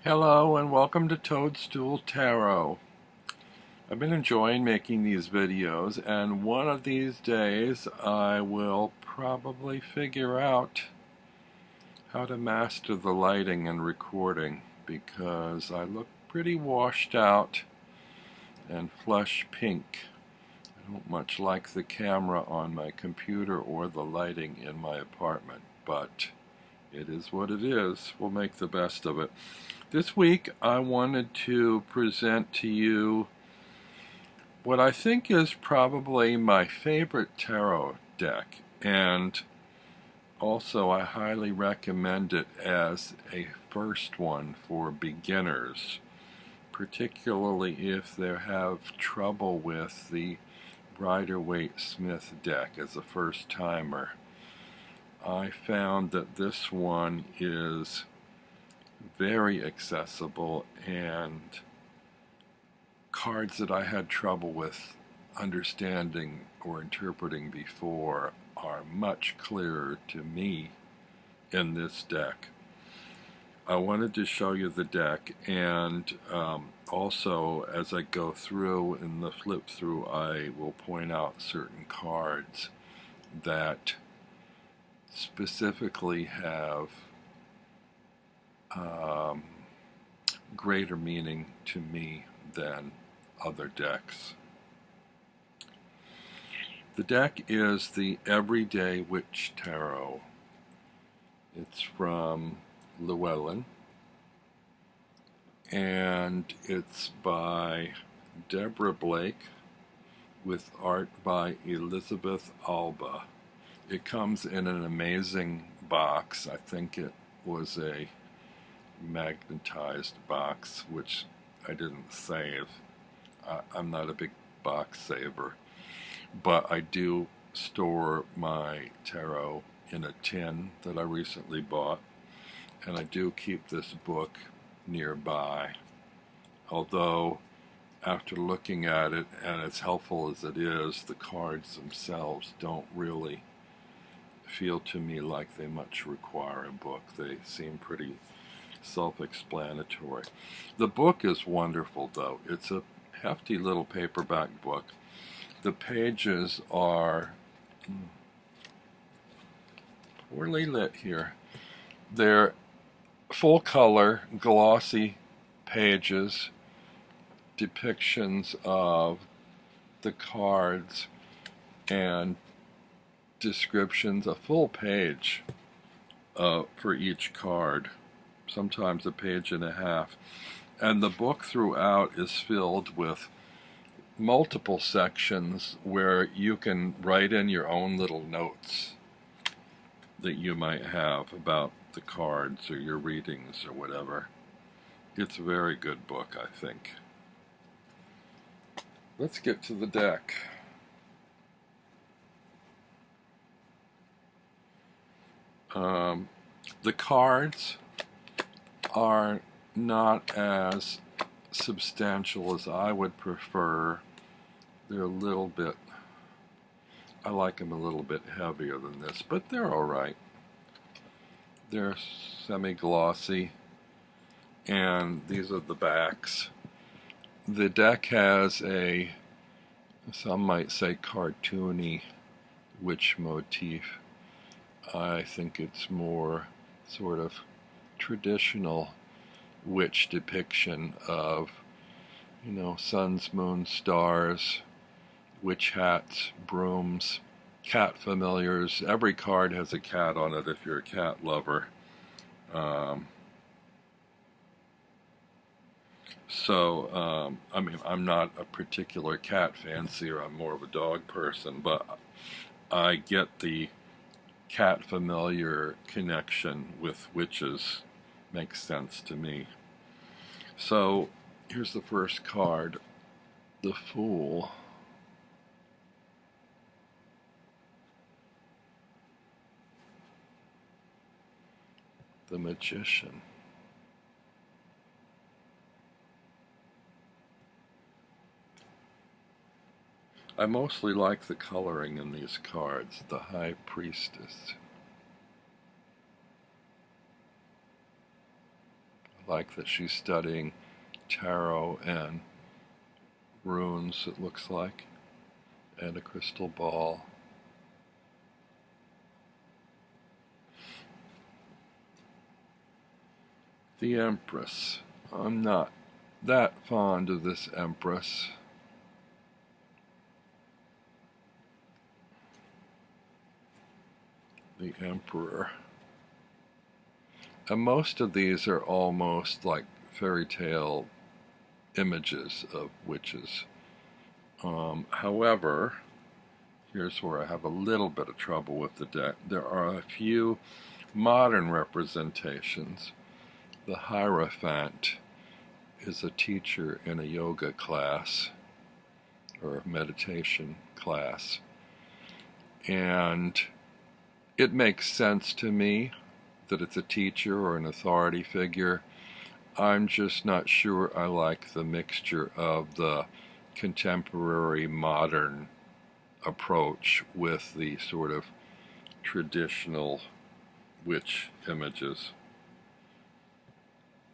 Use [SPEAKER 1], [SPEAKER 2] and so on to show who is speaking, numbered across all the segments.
[SPEAKER 1] Hello and welcome to Toadstool Tarot. I've been enjoying making these videos, and one of these days I will probably figure out how to master the lighting and recording, because I look pretty washed out and flush pink. I don't much like the camera on my computer or the lighting in my apartment, but it is what it is. We'll make the best of it. This week I wanted to present to you what I think is probably my favorite tarot deck, and also I highly recommend it as a first one for beginners, particularly if they have trouble with the Rider-Waite-Smith deck as a first timer. I found that this one is very accessible, and cards that I had trouble with understanding or interpreting before are much clearer to me in this deck. I wanted to show you the deck, and also as I go through in the flip through I will point out certain cards that specifically have greater meaning to me than other decks. The deck is the Everyday Witch Tarot. It's from Llewellyn, and it's by Deborah Blake with art by Elizabeth Alba. It comes in an amazing box. I think it was a magnetized box, which I didn't save. I'm not a big box saver, but I do store my tarot in a tin that I recently bought, and I do keep this book nearby. Although, after looking at it, and as helpful as it is, the cards themselves don't really feel to me like they much require a book. They seem pretty self-explanatory. The book is wonderful, though. It's a hefty little paperback book. The pages are poorly lit here. They're full color, glossy pages, depictions of the cards, and descriptions, a full page for each card, sometimes a page and a half. And the book throughout is filled with multiple sections where you can write in your own little notes that you might have about the cards or your readings or whatever. It's a very good book, I think. Let's get to the deck. The cards are not as substantial as I would prefer. They're a little bit, I like them a little bit heavier than this, but they're alright. They're semi-glossy, and these are the backs. The deck has a, some might say, cartoony witch motif. I think it's more sort of traditional witch depiction of, you know, suns, moons, stars, witch hats, brooms, cat familiars. Every card has a cat on it if you're a cat lover. I mean, I'm not a particular cat fancier. I'm more of a dog person, but I get the cat familiar connection with witches. Makes sense to me. So here's the first card, the Fool. The Magician. I mostly like the coloring in these cards. The High Priestess. like that she's studying tarot and runes, it looks like, and a crystal ball. The Empress. I'm not that fond of this Empress. The Emperor. And most of these are almost like fairy tale images of witches. However, here's where I have a little bit of trouble with the deck. There are a few modern representations. The Hierophant is a teacher in a yoga class or a meditation class, and it makes sense to me that it's a teacher or an authority figure. I'm just not sure I like the mixture of the contemporary modern approach with the sort of traditional witch images.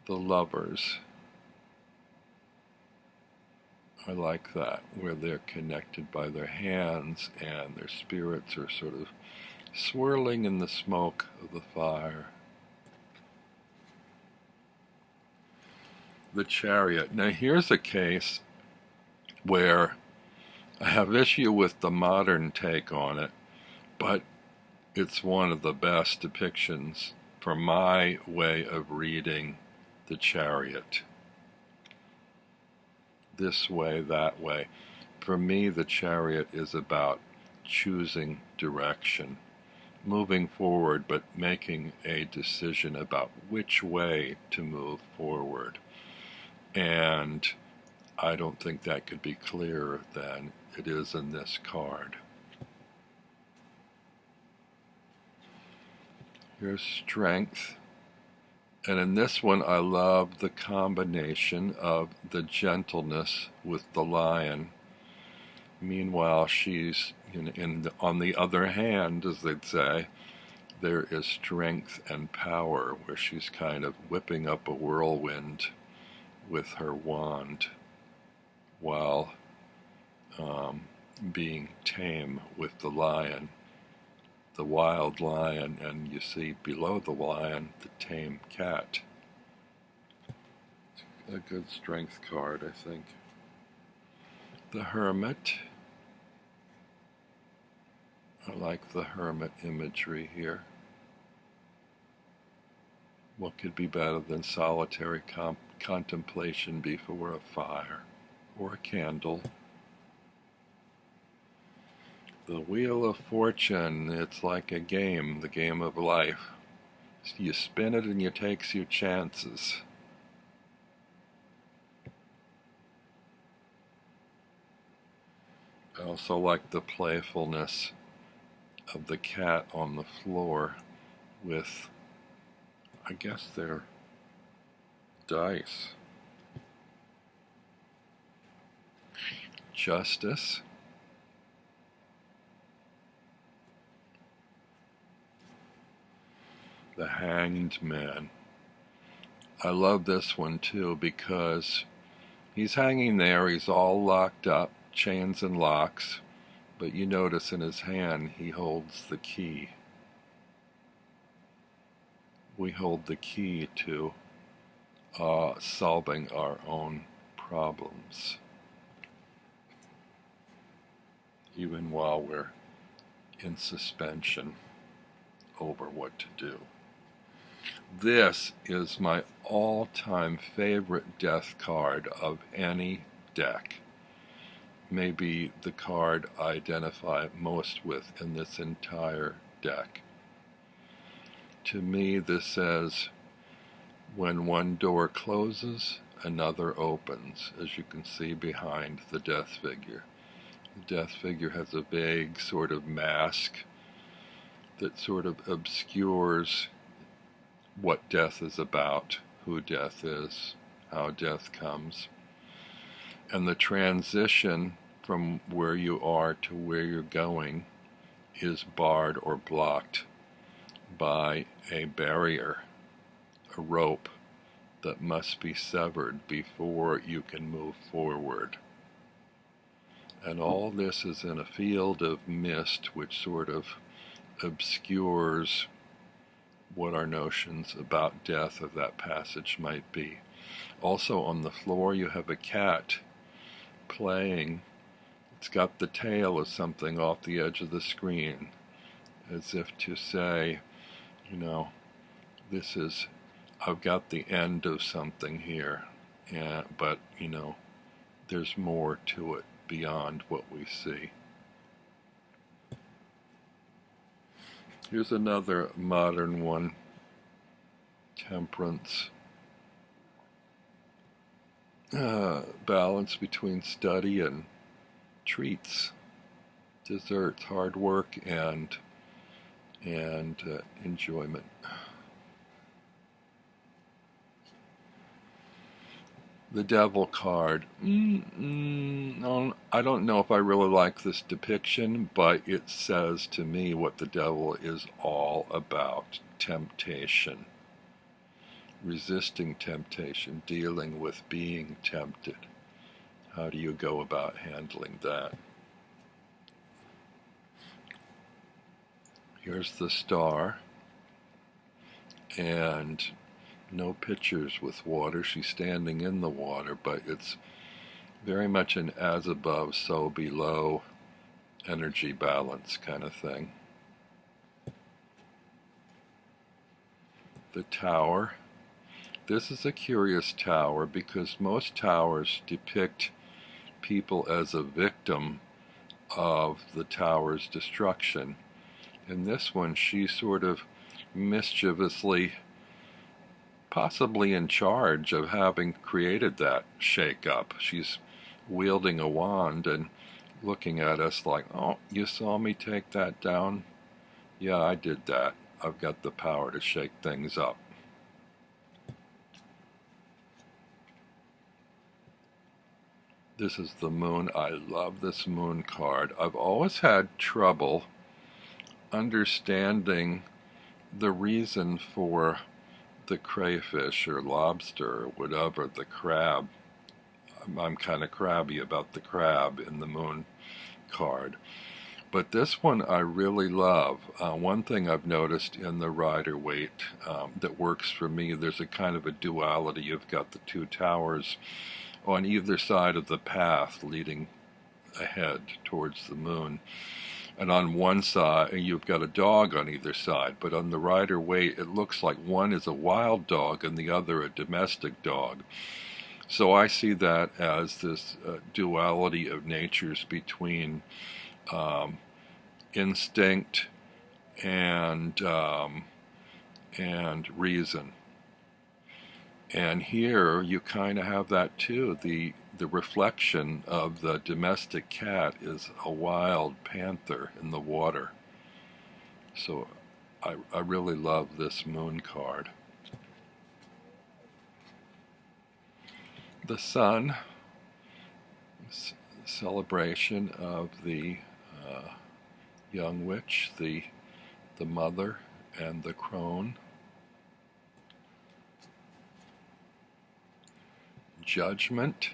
[SPEAKER 1] The Lovers. I like that, where they're connected by their hands and their spirits are sort of swirling in the smoke of the fire. The Chariot. Now here's a case where I have issue with the modern take on it, but it's one of the best depictions for my way of reading the Chariot. This way, that way. For me, the Chariot is about choosing direction, moving forward, but making a decision about which way to move forward. And I don't think that could be clearer than it is in this card. Here's Strength. And in this one, I love the combination of the gentleness with the lion. Meanwhile, she's, on the other hand, as they'd say, there is strength and power, where she's kind of whipping up a whirlwind with her wand, while being tame with the lion, the wild lion, and you see below the lion the tame cat. A good strength card, I think. The Hermit. I like the Hermit imagery here. What could be better than solitary contemplation before a fire or a candle? The Wheel of Fortune, it's like a game, the game of life. You spin it and you take your chances. I also like the playfulness of the cat on the floor with, I guess they're dice. Justice. The Hanged Man. I love this one too because he's hanging there, he's all locked up, chains and locks, but you notice in his hand he holds the key. We hold the key to solving our own problems, even while we're in suspension over what to do. This is my all-time favorite death card of any deck. Maybe the card I identify most with in this entire deck. To me, this says, when one door closes, another opens, as you can see behind the death figure. The death figure has a vague sort of mask that sort of obscures what death is about, who death is, how death comes. And the transition from where you are to where you're going is barred or blocked by a barrier, a rope that must be severed before you can move forward. And all this is in a field of mist which sort of obscures what our notions about death of that passage might be. Also on the floor you have a cat playing. It's got the tail of something off the edge of the screen, as if to say, you know, this is, I've got the end of something here, but, you know, there's more to it beyond what we see. Here's another modern one, temperance. Balance between study and treats, desserts, hard work, and enjoyment. The Devil card. No, I don't know if I really like this depiction, but it says to me what the devil is all about. Temptation. Resisting temptation, dealing with being tempted. How do you go about handling that? Here's the star, and no pictures with water. She's standing in the water, but it's very much an as above, so below energy balance kind of thing. The tower. This is a curious tower because most towers depict people as a victim of the tower's destruction. In this one, she's sort of mischievously, possibly in charge of having created that shake-up. She's wielding a wand and looking at us like, oh, you saw me take that down? Yeah, I did that. I've got the power to shake things up. This is the moon. I love this moon card. I've always had trouble understanding the reason for the crayfish or lobster or whatever, the crab. I'm kind of crabby about the crab in the moon card. But this one I really love. One thing I've noticed in the Rider-Waite that works for me, there's a kind of a duality. You've got the two towers on either side of the path leading ahead towards the moon. And on one side, you've got a dog on either side, but on the Rider-Waite, it looks like one is a wild dog and the other a domestic dog. So I see that as this duality of natures between instinct and reason. And here you kind of have that too. The reflection of the domestic cat is a wild panther in the water. So I really love this moon card. The sun, celebration of the young witch, the mother, and the crone. Judgment.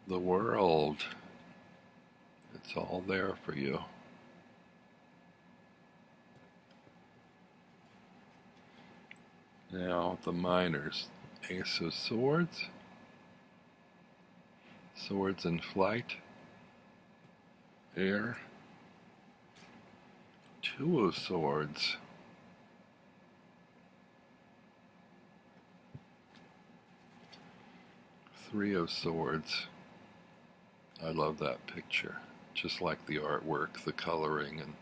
[SPEAKER 1] The world. It's all there for you. Now the minors. Ace of Swords. Swords in flight. Air. Two of Swords. Three of Swords. I love that picture. Just like the artwork, the coloring, and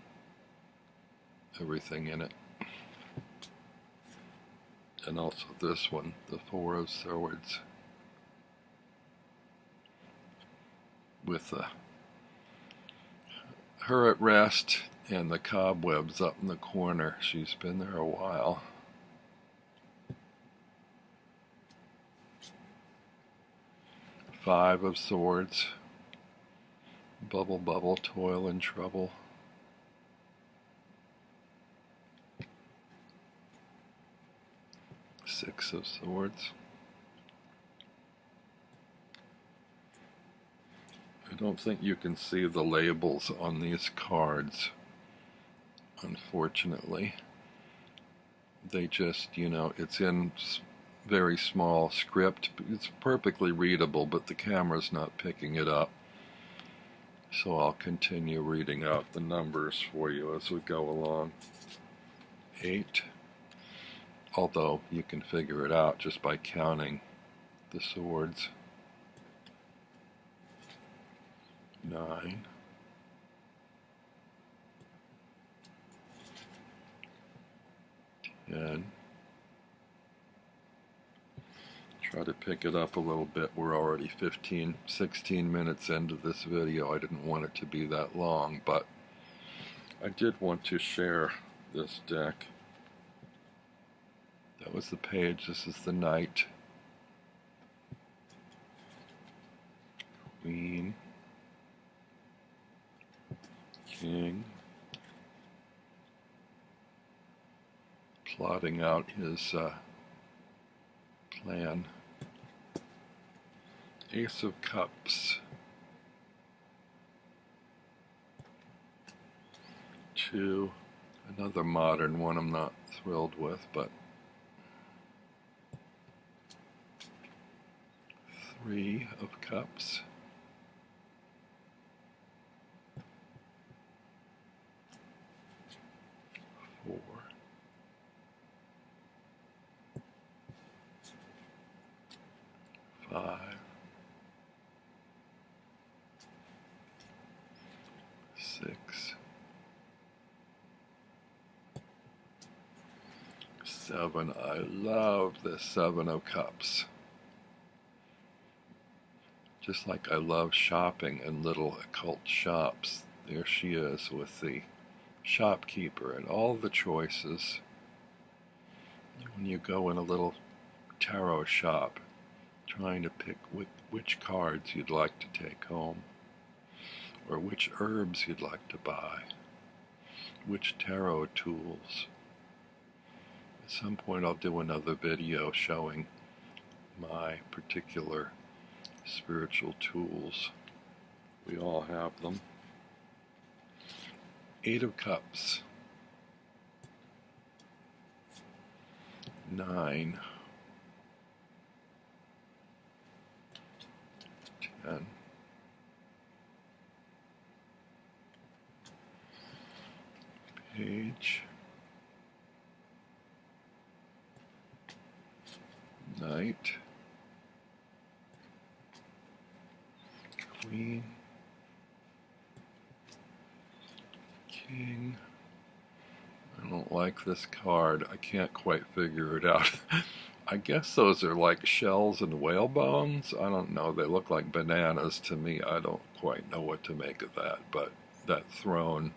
[SPEAKER 1] everything in it. And also this one, the Four of Swords. With her at rest and the cobwebs up in the corner. She's been there a while. Five of Swords. Bubble, bubble, toil and trouble. Six of Swords. I don't think you can see the labels on these cards, unfortunately. They just, it's in very small script. It's perfectly readable, but the camera's not picking it up. So I'll continue reading out the numbers for you as we go along. 8, although you can figure it out just by counting the swords. 9, 10. Try to pick it up a little bit. We're already 16 minutes into this video. I didn't want it to be that long, but I did want to share this deck. That was the page. This is the Knight. Queen. King. Plotting out his plan. Ace of Cups. 2. Another modern one I'm not thrilled with, but 3 of Cups. 4. 5. 6. 7. I love this 7 of Cups. Just like I love shopping in little occult shops. There she is with the shopkeeper and all the choices. When you go in a little tarot shop, trying to pick which cards you'd like to take home, or which herbs you'd like to buy, which tarot tools. At some point I'll do another video showing my particular spiritual tools. We all have them. 8 of Cups. 9. 10. 8. Knight. Queen. King. I don't like this card. I can't quite figure it out. I guess those are like shells and whale bones. I don't know. They look like bananas to me. I don't quite know what to make of that. But that throne.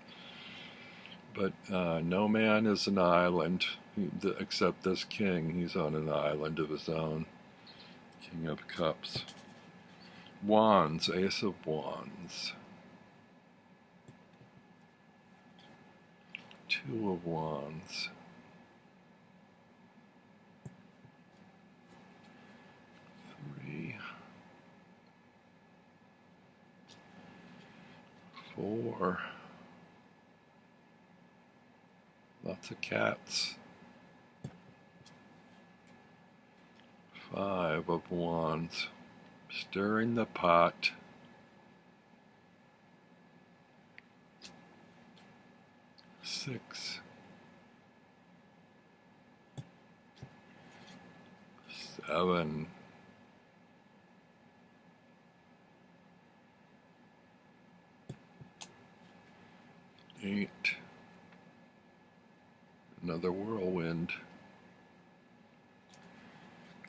[SPEAKER 1] But no man is an island, except this king. He's on an island of his own. King of Cups. Wands. Ace of Wands. 2 of Wands. 3. 4. Lots of cats. 5 of Wands. Stirring the pot. 6. 7. 8. Another whirlwind.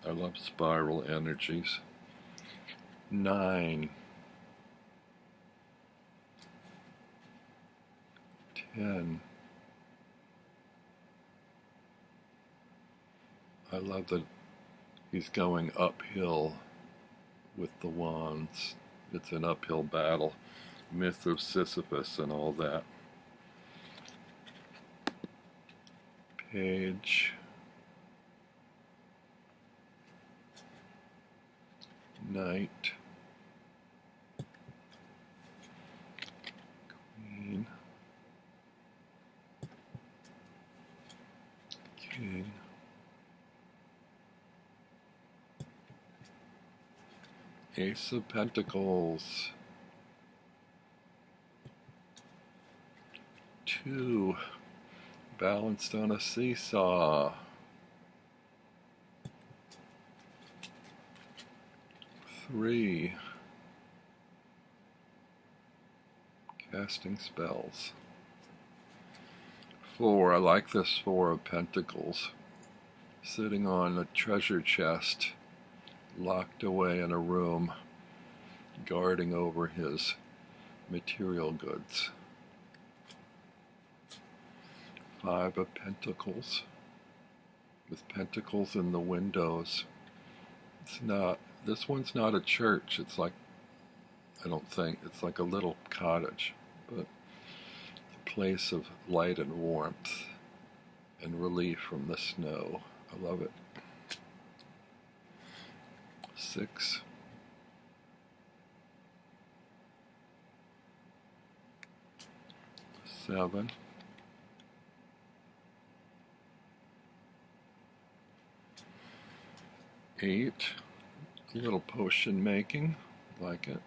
[SPEAKER 1] I love spiral energies. 9. 10. I love that he's going uphill with the wands. It's an uphill battle. myth of Sisyphus and all that. Page, knight, queen, king, ace of pentacles, 2, balanced on a seesaw, 3, casting spells, 4, I like this 4 of pentacles, sitting on a treasure chest, locked away in a room, guarding over his material goods. 5 of pentacles, with pentacles in the windows. This one's not a church, it's like, I don't think, it's like a little cottage, but a place of light and warmth and relief from the snow. I love it. 6, 7, 8, a little potion making, like it.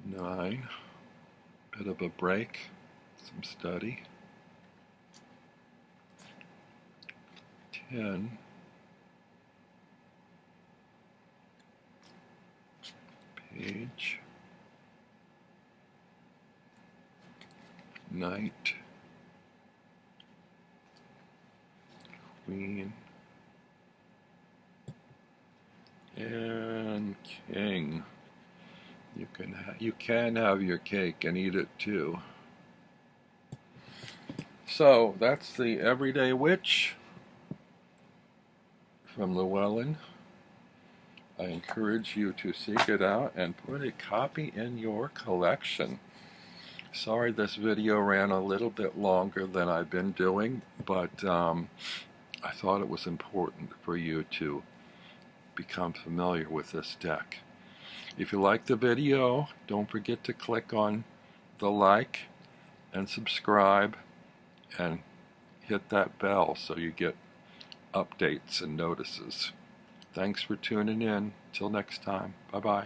[SPEAKER 1] 9, bit of a break, some study. 10, page, knight, queen, and king. You can have your cake and eat it too. So that's the Everyday Witch from Llewellyn. I encourage you to seek it out and put a copy in your collection. Sorry this video ran a little bit longer than I've been doing, but I thought it was important for you to become familiar with this deck. If you like the video, don't forget to click on the like and subscribe and hit that bell so you get updates and notices. Thanks for tuning in. Till next time. Bye-bye.